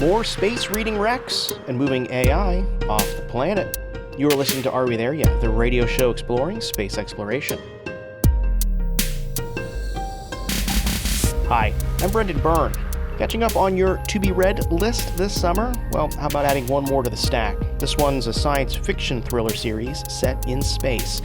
more space reading wrecks, and moving AI off the planet. You are listening to Are We There Yet?, the radio show exploring space exploration. Hi, I'm Brendan Byrne. Catching up on your to-be-read list this summer? Well, how about adding one more to the stack? This one's a science fiction thriller series set in space.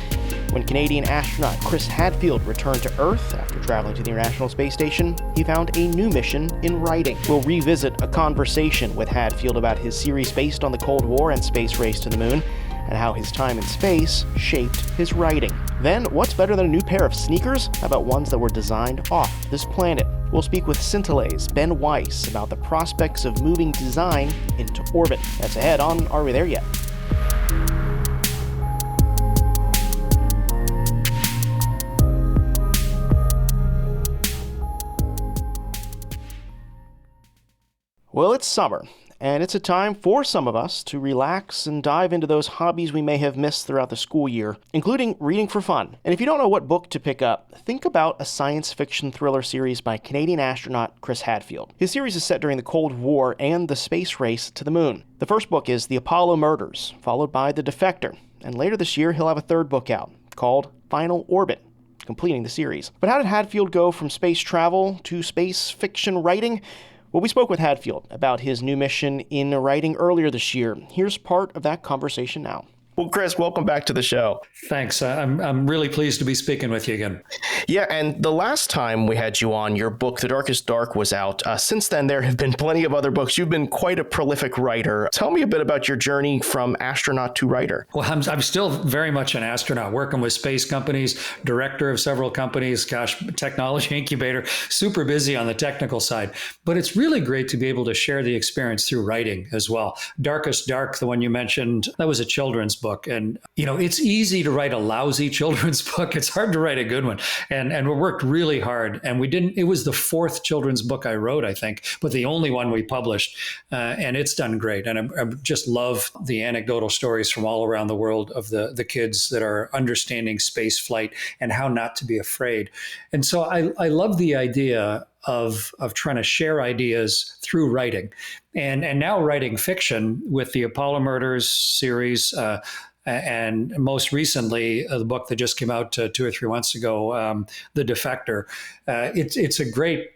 When Canadian astronaut Chris Hadfield returned to Earth after traveling to the International Space Station, he found a new mission in writing. We'll revisit a conversation with Hadfield about his series based on the Cold War and space race to the moon, and how his time in space shaped his writing. Then, what's better than a new pair of sneakers? How about ones that were designed off this planet? We'll speak with Scintillay's Ben Weiss about the prospects of moving design into orbit. That's ahead on Are We There Yet? Well, it's summer, and it's a time for some of us to relax and dive into those hobbies we may have missed throughout the school year, including reading for fun. And if you don't know what book to pick up, think about a science fiction thriller series by Canadian astronaut Chris Hadfield. His series is set during the Cold War and the space race to the moon. The first book is The Apollo Murders, followed by The Defector, and later this year he'll have a third book out called Final Orbit, completing the series. But how did Hadfield go from space travel to space fiction writing? Well, we spoke with Hadfield about his new mission in writing earlier this year. Here's part of that conversation now. Well, Chris, welcome back to the show. Thanks. I'm really pleased to be speaking with you again. Yeah, and the last time we had you on, your book, The Darkest Dark, was out. Since then, there have been plenty of other books. You've been quite a prolific writer. Tell me a bit about your journey from astronaut to writer. Well, I'm still very much an astronaut, working with space companies, director of several companies, technology incubator, super busy on the technical side. But it's really great to be able to share the experience through writing as well. Darkest Dark, the one you mentioned, that was a children's book. And, it's easy to write a lousy children's book. It's hard to write a good one. And we worked really hard. And it was the fourth children's book I wrote, I think, but the only one we published. And it's done great. And I just love the anecdotal stories from all around the world of the kids that are understanding space flight and how not to be afraid. And so I love the idea of trying to share ideas through writing, and now writing fiction with the Apollo Murders series, and most recently the book that just came out 2 or 3 months ago, The Defector. It's a great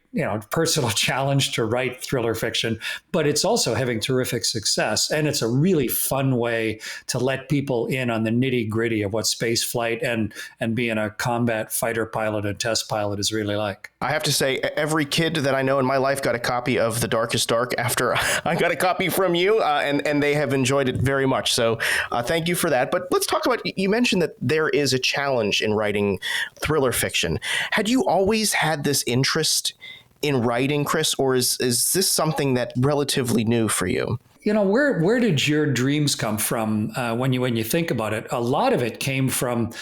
personal challenge to write thriller fiction, but it's also having terrific success. And it's a really fun way to let people in on the nitty gritty of what space flight and being a combat fighter pilot and test pilot is really like. I have to say, every kid that I know in my life got a copy of The Darkest Dark after I got a copy from you, and they have enjoyed it very much. So thank you for that. But let's talk about, you mentioned that there is a challenge in writing thriller fiction. Had you always had this interest in writing, Chris, or is this something that relatively new for you? Where did your dreams come from when you think about it? A lot of it came from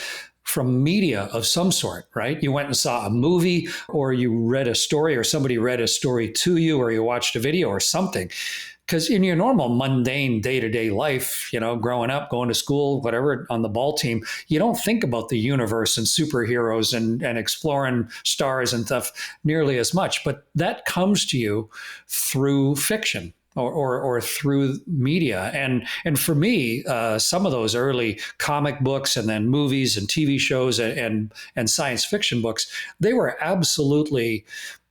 media of some sort, right? You went and saw a movie, or you read a story, or somebody read a story to you, or you watched a video or something. Because in your normal mundane day-to-day life, growing up, going to school, whatever, on the ball team, you don't think about the universe and superheroes and exploring stars and stuff nearly as much. But that comes to you through fiction or through media. And for me, some of those early comic books and then movies and TV shows and science fiction books, they were absolutely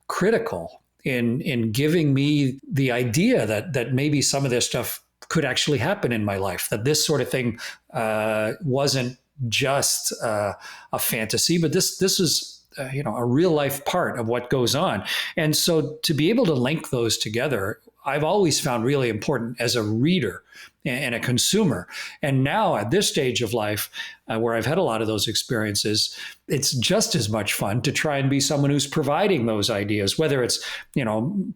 critical in giving me the idea that maybe some of this stuff could actually happen in my life, that this sort of thing wasn't just a fantasy, but this is a real life part of what goes on. And so to be able to link those together, I've always found really important as a reader and a consumer. And now at this stage of life, where I've had a lot of those experiences, it's just as much fun to try and be someone who's providing those ideas, whether it's,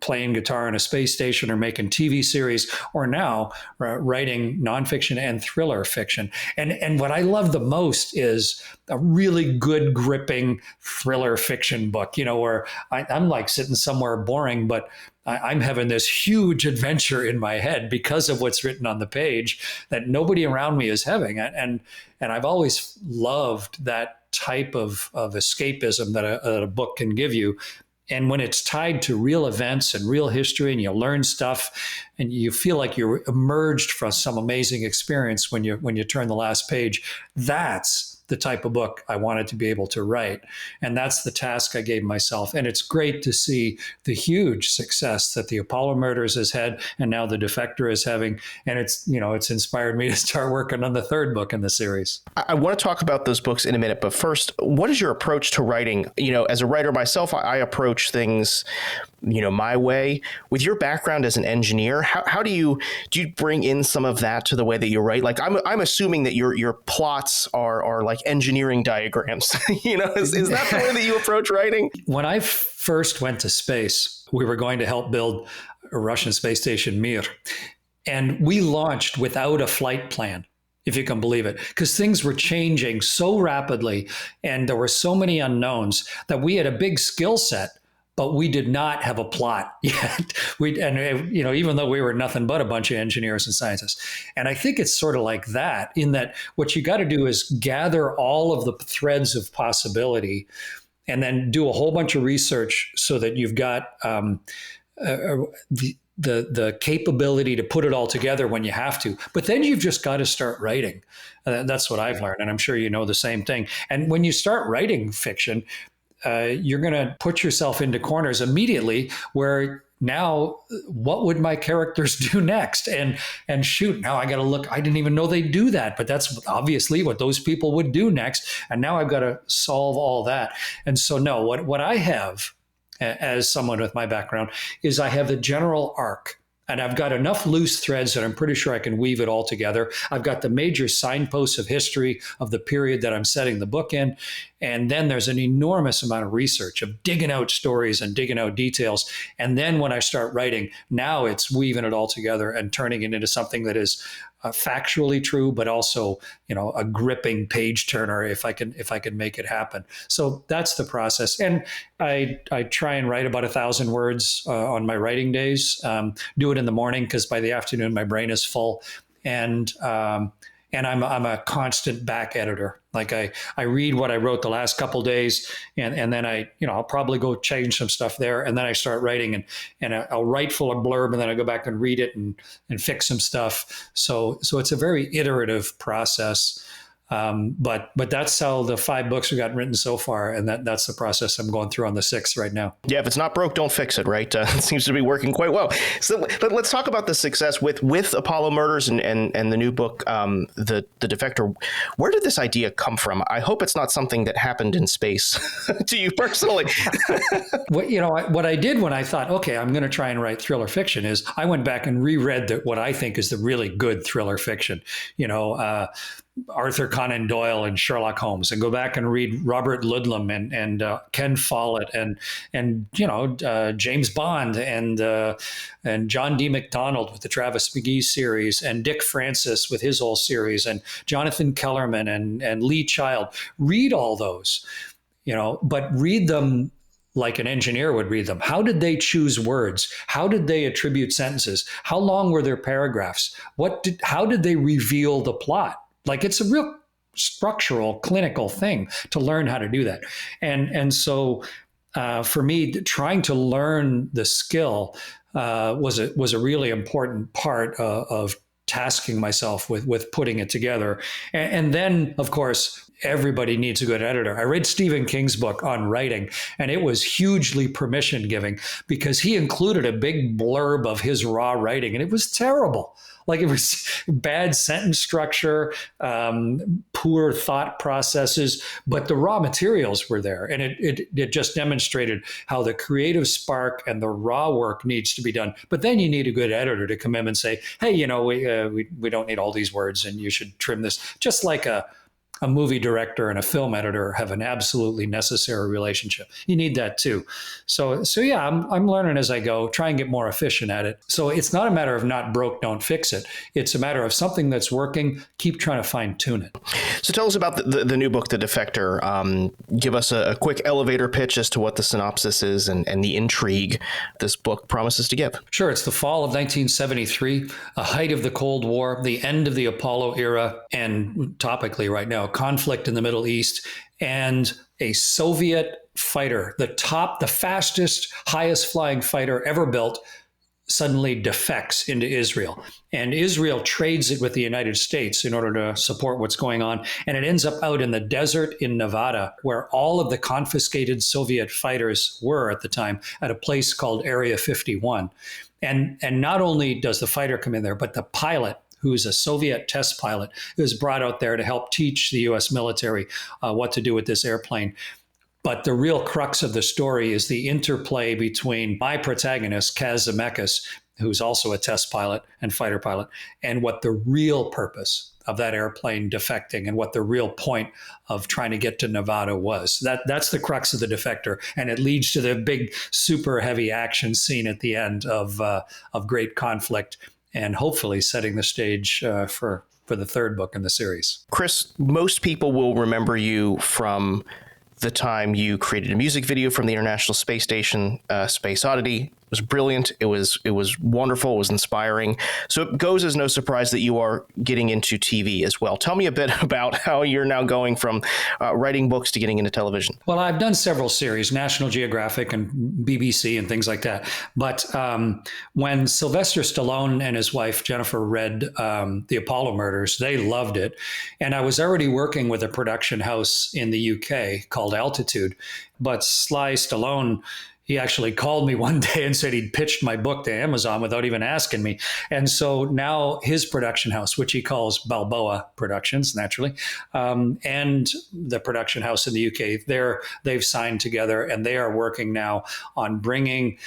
playing guitar in a space station or making TV series, or now writing nonfiction and thriller fiction. And what I love the most is a really good gripping thriller fiction book, where I'm like sitting somewhere boring, but I'm having this huge adventure in my head because of what's written on the page that nobody around me is having. And I've always loved that type of escapism that a book can give you. And when it's tied to real events and real history, and you learn stuff, and you feel like you're emerged from some amazing experience when you turn the last page, that's the type of book I wanted to be able to write. And that's the task I gave myself. And it's great to see the huge success that the Apollo Murders has had, and now the Defector is having. And it's inspired me to start working on the third book in the series. I want to talk about those books in a minute, but first, what is your approach to writing? As a writer myself, I approach things, my way. With your background as an engineer, how do you bring in some of that to the way that you write? Like I'm assuming that your plots are like engineering diagrams. Is that the way that you approach writing? When I first went to space, we were going to help build a Russian space station, Mir, and we launched without a flight plan, if you can believe it, because things were changing so rapidly and there were so many unknowns that we had a big skill set, but we did not have a plot yet. Even though we were nothing but a bunch of engineers and scientists. And I think it's sort of like that, in that what you got to do is gather all of the threads of possibility and then do a whole bunch of research so that you've got the capability to put it all together when you have to. But then you've just got to start writing. That's what I've learned. And I'm sure you know the same thing. And when you start writing fiction, you're going to put yourself into corners immediately where now what would my characters do next? And shoot, now I got to look, I didn't even know they do that, but that's obviously what those people would do next. And now I've got to solve all that. And so no, what I have as someone with my background is I have the general arc. And I've got enough loose threads that I'm pretty sure I can weave it all together. I've got the major signposts of history of the period that I'm setting the book in. And then there's an enormous amount of research of digging out stories and digging out details. And then when I start writing, now it's weaving it all together and turning it into something that is factually true, but also, a gripping page turner if I can make it happen. So that's the process. And I try and write about 1,000 words on my writing days. Do it in the morning because by the afternoon my brain is full. And I'm a constant back editor. Like I read what I wrote the last couple days, and then I'll probably go change some stuff there, and then I start writing, and I'll write full of blurb, and then I go back and read it and fix some stuff. So it's a very iterative process. But that's how the 5 books have gotten written so far, and that's the process I'm going through on the 6th right now. Yeah, if it's not broke, don't fix it, right? It seems to be working quite well. So let's talk about the success with Apollo Murders and the new book, the Defector. Where did this idea come from? I hope it's not something that happened in space to you personally. What I did when I thought, okay, I'm going to try and write thriller fiction is I went back and reread what I think is the really good thriller fiction. Arthur Conan Doyle and Sherlock Holmes, and go back and read Robert Ludlum and Ken Follett and James Bond and John D. MacDonald with the Travis McGee series, and Dick Francis with his whole series, and Jonathan Kellerman and Lee Child. Read all those, but read them like an engineer would read them. How did they choose words? How did they attribute sentences? How long were their paragraphs? How did they reveal the plot? Like, it's a real structural, clinical thing to learn how to do that. And so for me, trying to learn the skill was a really important part of tasking myself with putting it together. And then, of course, everybody needs a good editor. I read Stephen King's book on writing, and it was hugely permission giving because he included a big blurb of his raw writing, and it was terrible. Like, it was bad sentence structure, poor thought processes, but the raw materials were there. And it just demonstrated how the creative spark and the raw work needs to be done. But then you need a good editor to come in and say, hey, we don't need all these words and you should trim this. Just like a movie director and a film editor have an absolutely necessary relationship. You need that too. So yeah, I'm learning as I go, try and get more efficient at it. So it's not a matter of not broke, don't fix it. It's a matter of something that's working, keep trying to fine tune it. So tell us about the new book, The Defector. Give us a quick elevator pitch as to what the synopsis is and the intrigue this book promises to give. Sure. It's the fall of 1973, a height of the Cold War, the end of the Apollo era, and topically right now, conflict in the Middle East, and a Soviet fighter, the fastest, highest flying fighter ever built, suddenly defects into Israel. And Israel trades it with the United States in order to support what's going on. And it ends up out in the desert in Nevada, where all of the confiscated Soviet fighters were at the time, at a place called Area 51. And not only does the fighter come in there, but the pilot, who's a Soviet test pilot, is brought out there to help teach the U.S. military what to do with this airplane. But the real crux of the story is the interplay between my protagonist, Kaz Zemeckis, who's also a test pilot and fighter pilot, and what the real purpose of that airplane defecting and what the real point of trying to get to Nevada was. That's the crux of The Defector, and it leads to the big, super heavy action scene at the end of great conflict, and hopefully setting the stage for the third book in the series. Chris, most people will remember you from the time you created a music video from the International Space Station, Space Oddity. It was brilliant. It was wonderful. It was inspiring. So it goes as no surprise that you are getting into TV as well. Tell me a bit about how you're now going from writing books to getting into television. Well, I've done several series, National Geographic and BBC and things like that. But when Sylvester Stallone and his wife Jennifer read The Apollo Murders, they loved it. And I was already working with a production house in the UK called Altitude. But Sly Stallone, he actually called me one day and said he'd pitched my book to Amazon without even asking me. And so now his production house, which he calls Balboa Productions, naturally, and the production house in the UK, they've signed together, and they are working now on bringing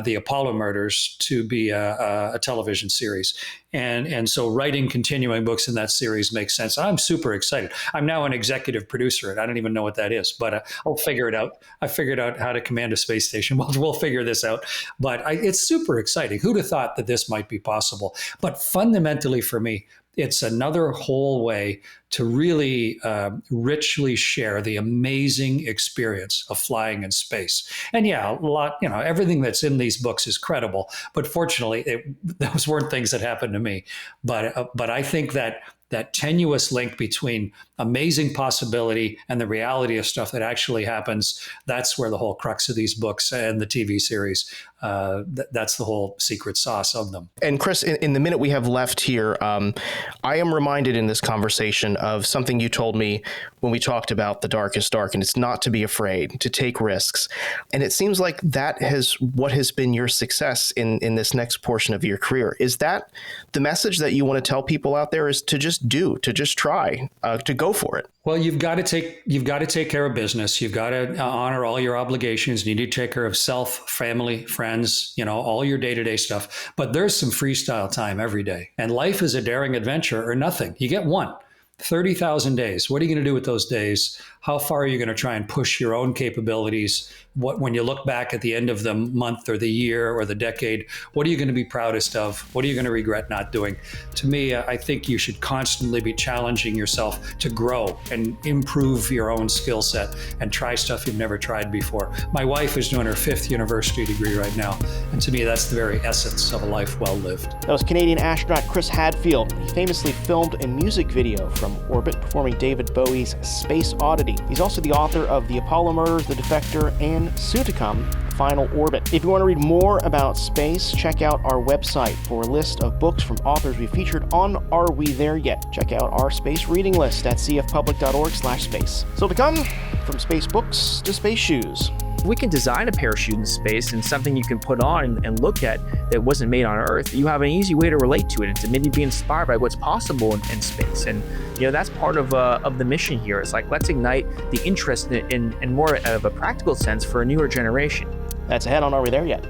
The Apollo Murders to be a television series. And so writing continuing books in that series makes sense. I'm super excited. I'm now an executive producer. I don't even know what that is, but I'll figure it out. I figured out how to command a space station. We'll figure this out. But it's super exciting. Who'd have thought that this might be possible? But fundamentally for me, it's another whole way to really richly share the amazing experience of flying in space. And yeah, everything that's in these books is credible, but fortunately, those weren't things that happened to me. But I think that tenuous link between amazing possibility and the reality of stuff that actually happens, that's where the whole crux of these books and the TV series, that's the whole secret sauce of them. And Chris, in the minute we have left here, I am reminded in this conversation of something you told me when we talked about The Darkest Dark, and it's not to be afraid, to take risks. And it seems like that what has been your success in this next portion of your career. Is that the message that you want to tell people out there, is to just try, to go for it? Well, you've got to take care of business. You've got to honor all your obligations. You need to take care of self, family, friends, all your day-to-day stuff. But there's some freestyle time every day. And life is a daring adventure or nothing. You get one. 30,000 days. What are you going to do with those days? How far are you going to try and push your own capabilities? When you look back at the end of the month or the year or the decade, what are you going to be proudest of? What are you going to regret not doing? To me, I think you should constantly be challenging yourself to grow and improve your own skill set and try stuff you've never tried before. My wife is doing her 5th university degree right now. And to me, that's the very essence of a life well lived. That was Canadian astronaut Chris Hadfield. He famously filmed a music video from orbit performing David Bowie's Space Oddity. He's also the author of The Apollo Murders, The Defector, and soon to come, Final Orbit. If you want to read more about space, check out our website for a list of books from authors we featured on Are We There Yet? Check out our space reading list at cfpublic.org/space. So to come, from space books to space shoes. We can design a parachute in space and something you can put on and look at that wasn't made on Earth. You have an easy way to relate to it and to maybe be inspired by what's possible in space. And that's part of the mission here. It's like, let's ignite the interest in more of a practical sense for a newer generation. That's ahead on Are We There Yet?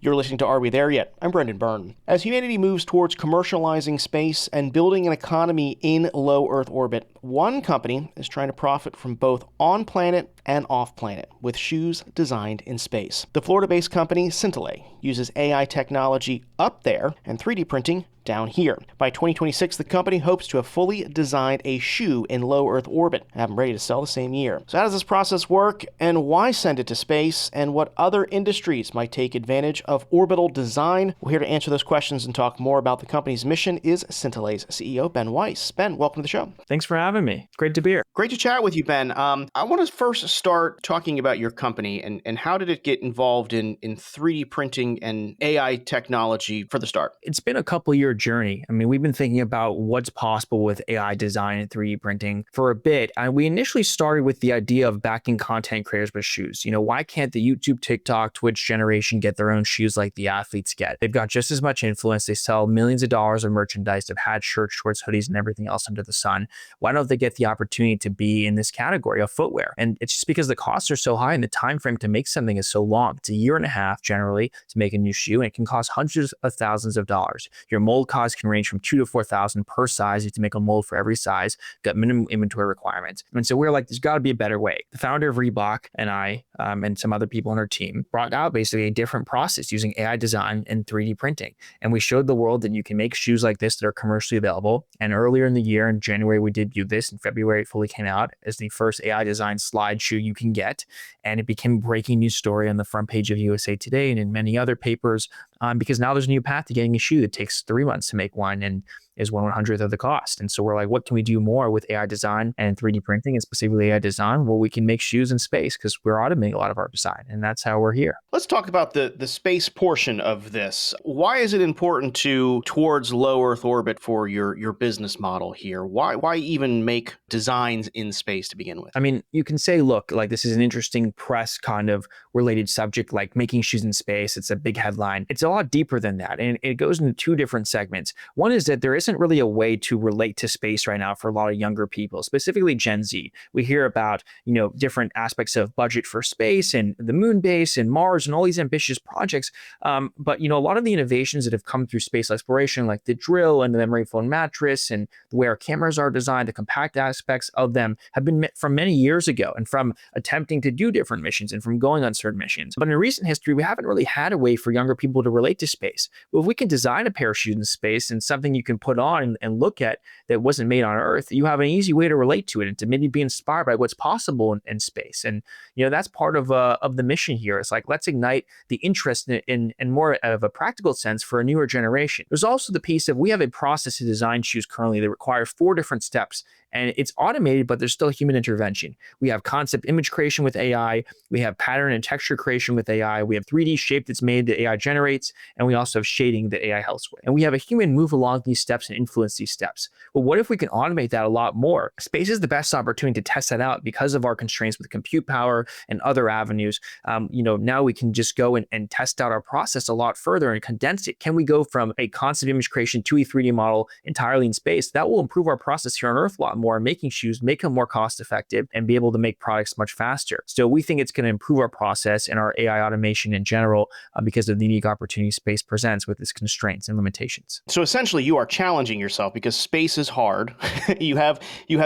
You're listening to Are We There Yet? I'm Brendan Byrne. As humanity moves towards commercializing space and building an economy in low Earth orbit, one company is trying to profit from both on-planet and off-planet with shoes designed in space. The Florida-based company Scintillate uses AI technology up there and 3D printing down here. By 2026, the company hopes to have fully designed a shoe in low Earth orbit and have them ready to sell the same year. So how does this process work, and why send it to space, and what other industries might take advantage of orbital design? We're here to answer those questions and talk more about the company's mission is Scintillate's CEO, Ben Weiss. Ben, welcome to the show. Thanks for having me. having me. Great to be here. Great to chat with you, Ben. I want to first start talking about your company and how did it get involved in 3D printing and AI technology for the start? It's been a couple-year journey. I mean, we've been thinking about what's possible with AI design and 3D printing for a bit. And we initially started with the idea of backing content creators with shoes. Why can't the YouTube, TikTok, Twitch generation get their own shoes like the athletes get? They've got just as much influence. They sell millions of dollars of merchandise. They've had shirts, shorts, hoodies, and everything else under the sun. Why don't they get the opportunity to be in this category of footwear? And it's just because the costs are so high and the time frame to make something is so long. It's a year and a half generally to make a new shoe, and it can cost hundreds of thousands of dollars. Your mold costs can range from $2,000 to $4,000 per size. You have to make a mold for every size, got minimum inventory requirements. And so we're like, there's got to be a better way. The founder of Reebok and I and some other people on our team brought out basically a different process using AI design and 3D printing. And we showed the world that you can make shoes like this that are commercially available. And earlier in the year, in January, we debuted this. In February, it fully came out as the first AI design slide shoe you can get. And it became a breaking news story on the front page of USA Today and in many other papers because now there's a new path to getting a shoe that takes 3 months to make one and is 1/100th of the cost. And so we're like, what can we do more with AI design and 3D printing, and specifically AI design? Well, we can make shoes in space because we're automating a lot of our design, and that's how we're here. Let's talk about the space portion of this. Why is it important towards low Earth orbit for your business model here? Why even make designs in space to begin with? I mean, you can say, look, like this is an interesting press kind of related subject, like making shoes in space. It's a big headline. It's a lot deeper than that. And it goes into two different segments. One is that there isn't really a way to relate to space right now for a lot of younger people, specifically Gen Z. We hear about, different aspects of budget for space and the moon base and Mars and all these ambitious projects. But, a lot of the innovations that have come through space exploration, like the drill and the memory foam mattress and the way our cameras are designed, the compact aspects of them have been from many years ago and from attempting to do different missions and from going on certain missions. But in recent history, we haven't really had a way for younger people to relate to space. Well, if we can design a pair of shoes in space and something you can put on and look at that wasn't made on Earth, you have an easy way to relate to it and to maybe be inspired by what's possible in space. And that's part of the mission here. It's like, let's ignite the interest in more of a practical sense for a newer generation. There's also the piece of we have a process to design shoes currently that requires 4 different steps. And it's automated, but there's still human intervention. We have concept image creation with AI. We have pattern and texture creation with AI. We have 3D shape that's made that AI generates. And we also have shading that AI helps with. And we have a human move along these steps and influence these steps. But what if we can automate that a lot more? Space is the best opportunity to test that out because of our constraints with compute power and other avenues. Now we can just go and test out our process a lot further and condense it. Can we go from a concept image creation to a 3D model entirely in space? That will improve our process here on Earth a lot more, making shoes, make them more cost effective, and be able to make products much faster. So we think it's going to improve our process and our AI automation in general because of the unique opportunity space presents with its constraints and limitations. So essentially, you are challenging yourself because space is hard. you have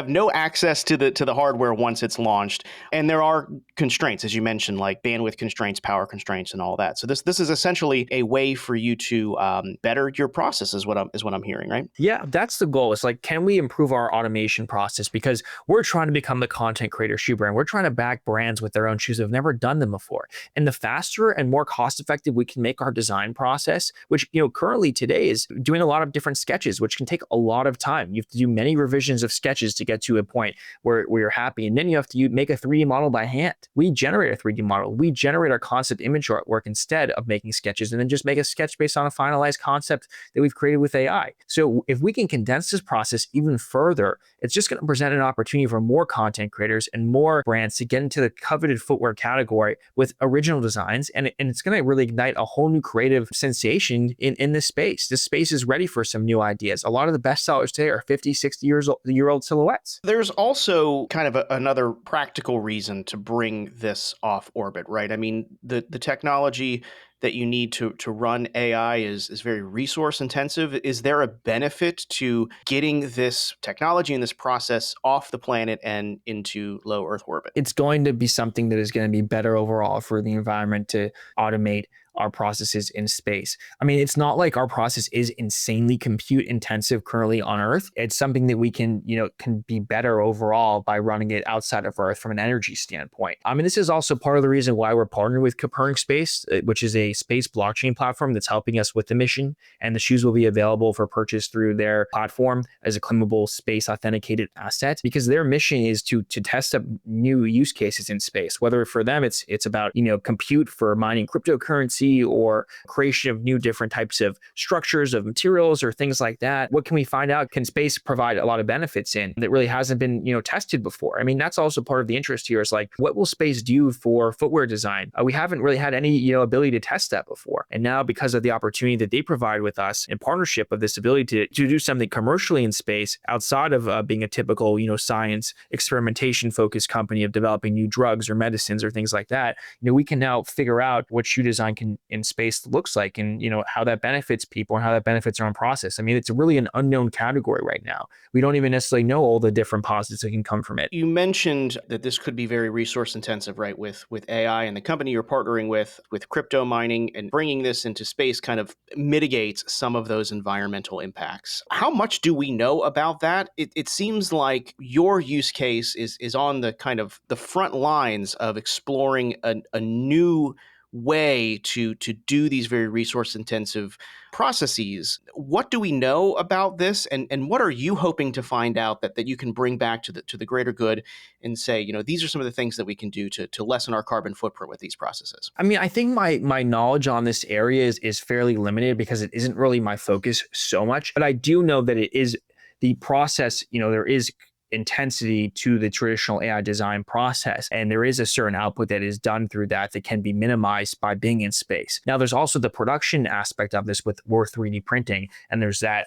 no access to the hardware once it's launched, and there are constraints, as you mentioned, like bandwidth constraints, power constraints, and all that. So this is essentially a way for you to better your process, is what I'm hearing, right? Yeah, that's the goal. It's like, can we improve our automation process? Because we're trying to become the content creator shoe brand. We're trying to back brands with their own shoes that have never done them before. And the faster and more cost effective we can make our design process, which currently today is doing a lot of different sketches, which can take a lot of time. You have to do many revisions of sketches to get to a point where you're happy. And then you have to make a 3D model by hand. We generate a 3D model. We generate our concept image artwork instead of making sketches, and then just make a sketch based on a finalized concept that we've created with AI. So if we can condense this process even further, it's just going to present an opportunity for more content creators and more brands to get into the coveted footwear category with original designs. And it's going to really ignite a whole new creative sensation in this space. This space is ready for some new ideas. A lot of the best sellers today are 50, 60-year-old silhouettes. There's also kind of another practical reason to bring this off orbit, right? I mean, the technology that you need to run AI is very resource intensive. Is there a benefit to getting this technology and this process off the planet and into low Earth orbit? It's going to be something that is going to be better overall for the environment to automate our processes in space. I mean, it's not like our process is insanely compute intensive currently on Earth. It's something that we can, can be better overall by running it outside of Earth from an energy standpoint. I mean, this is also part of the reason why we're partnered with Copernic Space, which is a space blockchain platform that's helping us with the mission. And the shoes will be available for purchase through their platform as a claimable space authenticated asset, because their mission is to test up new use cases in space. Whether for them it's about compute for mining cryptocurrency or creation of new different types of structures of materials or things like that. What can we find out? Can space provide a lot of benefits in that really hasn't been tested before? I mean, that's also part of the interest here, is like, what will space do for footwear design? We haven't really had any ability to test that before, and now because of the opportunity that they provide with us in partnership of this ability to do something commercially in space outside of being a typical science experimentation focused company of developing new drugs or medicines or things like that, we can now figure out what shoe design in space looks like, and how that benefits people and how that benefits our own process. I mean, it's really an unknown category right now. We don't even necessarily know all the different positives that can come from it. You mentioned that this could be very resource intensive, right? With AI, and the company you're partnering with crypto mining and bringing this into space kind of mitigates some of those environmental impacts. How much do we know about that? It seems like your use case is on the kind of the front lines of exploring a new way to do these very resource intensive processes. What do we know about this, and what are you hoping to find out that you can bring back to the greater good and say, these are some of the things that we can do to lessen our carbon footprint with these processes? I mean, I think my knowledge on this area is fairly limited because it isn't really my focus so much, but I do know that it is the process, there is intensity to the traditional AI design process. And there is a certain output that is done through that can be minimized by being in space. Now, there's also the production aspect of this with 3D printing. And there's that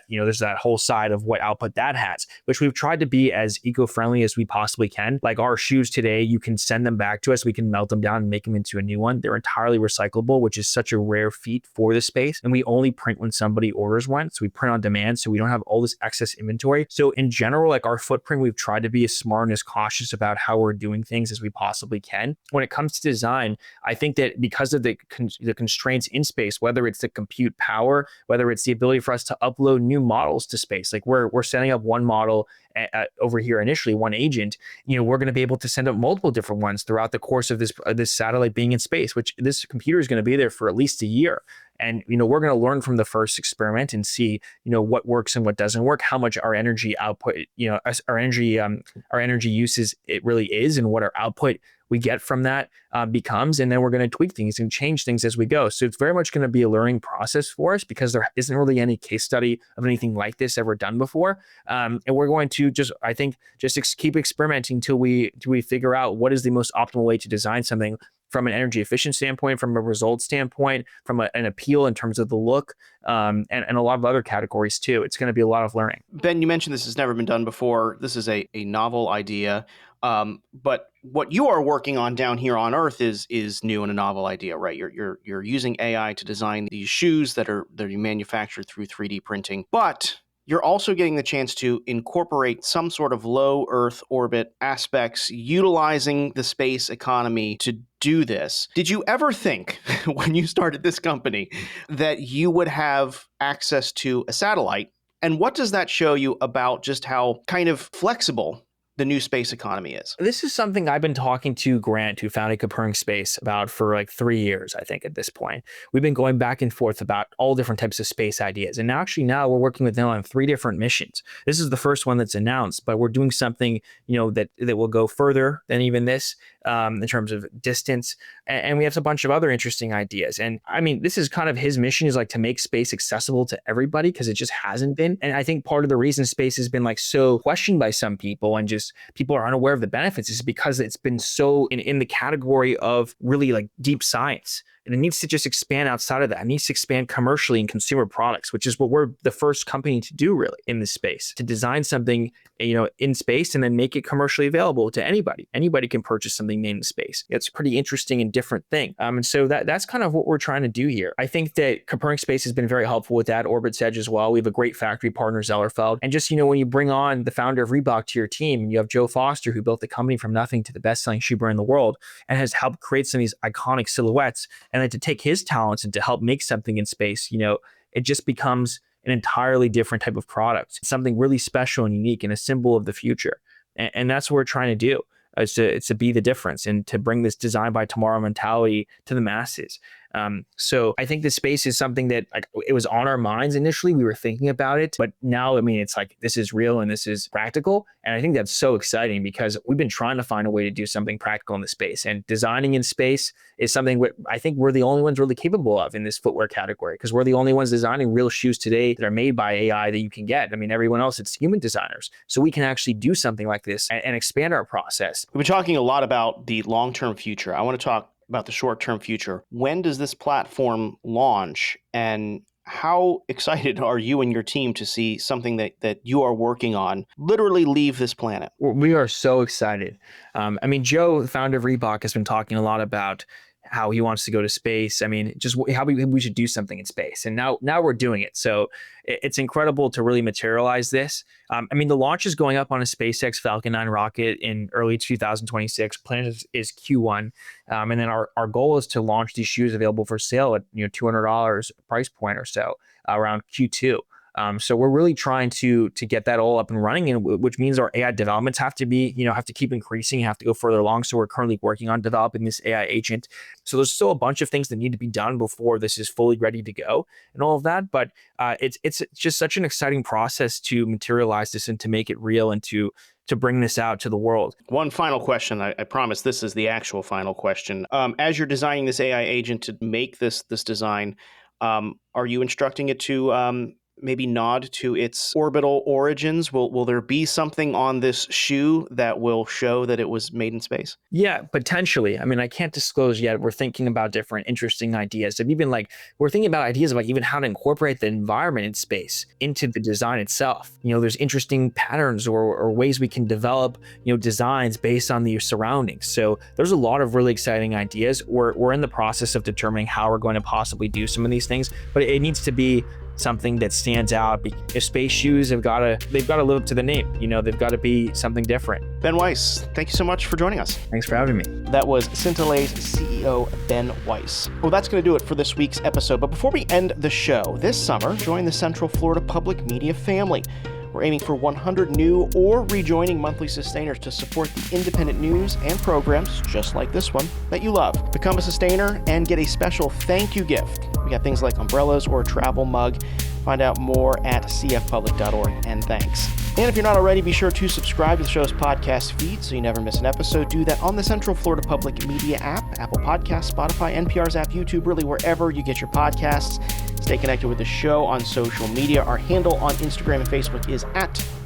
whole side of what output that has, which we've tried to be as eco-friendly as we possibly can. Like our shoes today, you can send them back to us. We can melt them down and make them into a new one. They're entirely recyclable, which is such a rare feat for the space. And we only print when somebody orders one. So we print on demand. So we don't have all this excess inventory. So in general, like our footprint, we've tried to be as smart and as cautious about how we're doing things as we possibly can. When it comes to design, I think that because of the constraints in space, whether it's the compute power, whether it's the ability for us to upload new models to space, like we're setting up one model over here initially, one agent, we're going to be able to send up multiple different ones throughout the course of this satellite being in space, which this computer is going to be there for at least a year. And, we're going to learn from the first experiment and see, what works and what doesn't work, how much our energy output, our energy uses it really is, and what our output we get from that becomes. And then we're going to tweak things and change things as we go. So it's very much going to be a learning process for us because there isn't really any case study of anything like this ever done before. And we're going to just keep experimenting till we figure out what is the most optimal way to design something from an energy efficient standpoint, from a result standpoint, from an appeal in terms of the look, and a lot of other categories too. It's going to be a lot of learning. Ben, you mentioned this has never been done before. This is a novel idea. But what you are working on down here on Earth is new and a novel idea, right? You're using AI to design these shoes that are manufactured through 3D printing, but you're also getting the chance to incorporate some sort of low Earth orbit aspects, utilizing the space economy to do this. Did you ever think when you started this company that you would have access to a satellite? And what does that show you about just how kind of flexible the new space economy is? This is something I've been talking to Grant, who founded Copernic Space, about for like 3 years, I think, at this point. We've been going back and forth about all different types of space ideas. And now we're working with them on 3 different missions. This is the first one that's announced, but we're doing something, that will go further than even this in terms of distance. And we have a bunch of other interesting ideas. And I mean, this is kind of his mission, is like to make space accessible to everybody, because it just hasn't been. And I think part of the reason space has been like so questioned by some people and just people are unaware of the benefits is because it's been so in the category of really like deep science. And it needs to just expand outside of that. It needs to expand commercially in consumer products, which is what we're the first company to do really in this space, to design something in space and then make it commercially available to anybody. Anybody can purchase something made in space. It's a pretty interesting and different thing. And so that's kind of what we're trying to do here. I think that Copernic Space has been very helpful with that, Orbit's Edge as well. We have a great factory partner, Zellerfeld. And just, when you bring on the founder of Reebok to your team, and you have Joe Foster, who built the company from nothing to the best-selling shoe brand in the world and has helped create some of these iconic silhouettes, and then to take his talents and to help make something in space, it just becomes an entirely different type of product, something really special and unique and a symbol of the future. And that's what we're trying to do. It's to be the difference and to bring this design by tomorrow mentality to the masses. So I think this space is something that it was on our minds initially. We were thinking about it, but now, it's like this is real and this is practical. And I think that's so exciting because we've been trying to find a way to do something practical in the space, and designing in space is something I think we're the only ones really capable of in this footwear category, because we're the only ones designing real shoes today that are made by AI that you can get. Everyone else, it's human designers. So we can actually do something like this and expand our process. We've been talking a lot about the long-term future. I want to talk about the short-term future. When does this platform launch, and how excited are you and your team to see something that you are working on literally leave this planet? We are so excited. Joe, the founder of Reebok, has been talking a lot about how he wants to go to space. Just how we should do something in space. And now we're doing it. So it's incredible to really materialize this. The launch is going up on a SpaceX Falcon 9 rocket in early 2026. Plan is Q1. And then our goal is to launch these shoes available for sale at $200 price point or so around Q2. So we're really trying to get that all up and running, and which means our AI developments have to keep increasing, have to go further along. So we're currently working on developing this AI agent. So there's still a bunch of things that need to be done before this is fully ready to go and all of that. But it's just such an exciting process to materialize this and to make it real and to bring this out to the world. One final question. I promise this is the actual final question. As you're designing this AI agent to make this design, are you instructing it to maybe nod to its orbital origins? Will there be something on this shoe that will show that it was made in space? Yeah, potentially. I can't disclose yet. We're thinking about different interesting ideas. We're thinking about ideas about even how to incorporate the environment in space into the design itself. There's interesting patterns or ways we can develop, designs based on the surroundings. So there's a lot of really exciting ideas. We're in the process of determining how we're going to possibly do some of these things, but it needs to be something that stands out. If space shoes they've got to live up to the name. They've got to be something different. Ben Weiss, thank you so much for joining us. Thanks for having me. That was Scintillay's CEO, Ben Weiss. Well, that's going to do it for this week's episode. But before we end the show, this summer, join the Central Florida Public Media family. We're aiming for 100 new or rejoining monthly sustainers to support the independent news and programs, just like this one, that you love. Become a sustainer and get a special thank you gift. We got things like umbrellas or a travel mug. Find out more at cfpublic.org, and thanks. And if you're not already, be sure to subscribe to the show's podcast feed so you never miss an episode. Do that on the Central Florida Public Media app, Apple Podcasts, Spotify, NPR's app, YouTube, really wherever you get your podcasts. Stay connected with the show on social media. Our handle on Instagram and Facebook is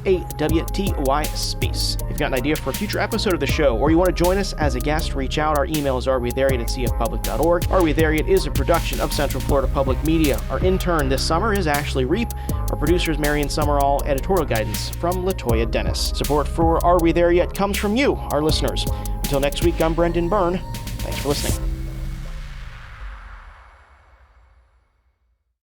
@AWTY_Space. If you've got an idea for a future episode of the show, or you want to join us as a guest, reach out. Our email is arewethereyet@cfpublic.org. Are We There Yet is a production of Central Florida Public Media. Our intern this summer is Ashley Reap. Our producer is Marion Summerall. Editorial guidance from Latoya Dennis. Support for Are We There Yet comes from you, our listeners. Until next week, I'm Brendan Byrne. Thanks for listening.